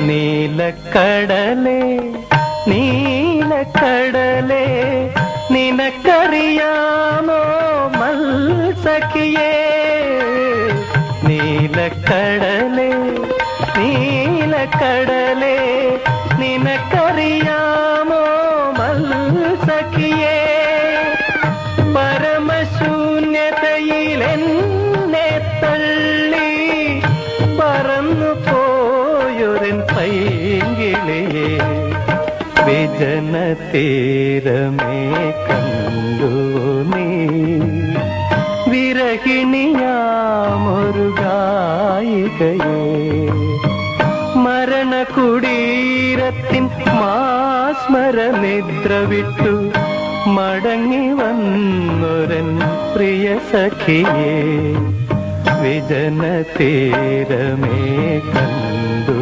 നീലക്കടലേ നീലക്കടലേ നിനക്കറിയാമോ മൽസഖിയേ നീലക്കടലേ നീലക്കടലേ നിനക്കറിയാമോ മൽസഖിയേ പരമശൂന്യതയിൽ എന്നെ തള്ളി പറന്നു പോയൊരൻ പൈങ്കിളിയേ വിജന തീരമേ കണ്ടു നീ വിരഹിണിയാമൊരു ഗായികയേ മരണകുടീരത്തിൻ മാസ്മരനിദ്ര വിട്ടു മടങ്ങി വന്നൊരൻ പ്രിയ സഖിയേ വിജന തീരമേ കണ്ടു